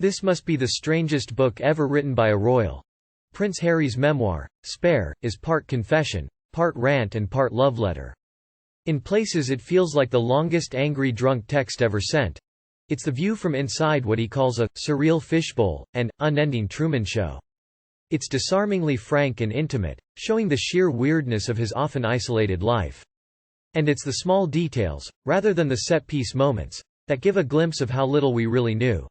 This must be the strangest book ever written by a royal. Prince Harry's memoir, Spare, is part confession, part rant and part love letter. In places it feels like the longest angry drunk text ever sent. It's the view from inside what he calls a surreal fishbowl, and unending Truman Show. It's disarmingly frank and intimate, showing the sheer weirdness of his often isolated life. And it's the small details, rather than the set-piece moments, that give a glimpse of how little we really knew.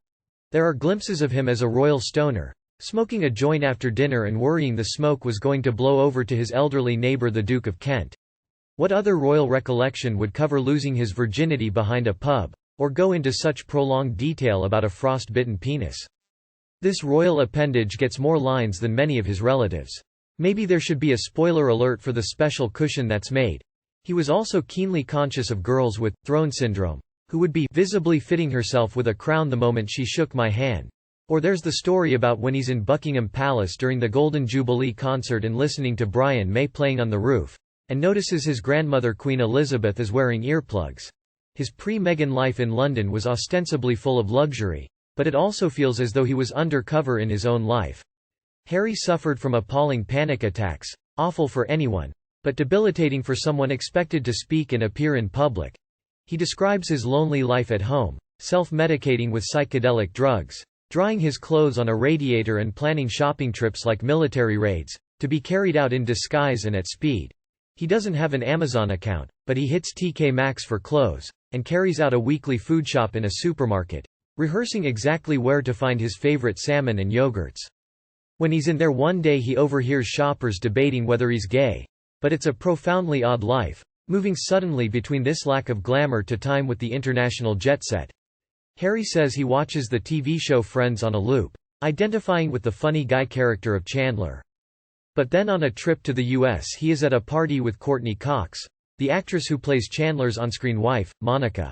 There are glimpses of him as a royal stoner, smoking a joint after dinner and worrying the smoke was going to blow over to his elderly neighbour the Duke of Kent. What other royal recollection would cover losing his virginity behind a pub, or go into such prolonged detail about a frost-bitten penis? This royal appendage gets more lines than many of his relatives. Maybe there should be a spoiler alert for the special cushion that's made. He was also keenly conscious of girls with throne syndrome, who would be visibly fitting herself with a crown the moment she shook my hand. Or there's the story about when he's in Buckingham Palace during the Golden Jubilee concert and listening to Brian May playing on the roof, and notices his grandmother Queen Elizabeth is wearing earplugs. His pre-Meghan life in London was ostensibly full of luxury, but it also feels as though he was undercover in his own life. Harry suffered from appalling panic attacks, awful for anyone, but debilitating for someone expected to speak and appear in public. He describes his lonely life at home, self-medicating with psychedelic drugs, drying his clothes on a radiator and planning shopping trips like military raids, to be carried out in disguise and at speed. He doesn't have an Amazon account, but he hits TK Maxx for clothes, and carries out a weekly food shop in a supermarket, rehearsing exactly where to find his favorite salmon and yogurts. When he's in there one day he overhears shoppers debating whether he's gay. But it's a profoundly odd life, moving suddenly between this lack of glamour to time with the international jet set. Harry says he watches the TV show Friends on a loop, identifying with the funny guy character of Chandler. But then on a trip to the US he is at a party with Courtney Cox, the actress who plays Chandler's on-screen wife, Monica.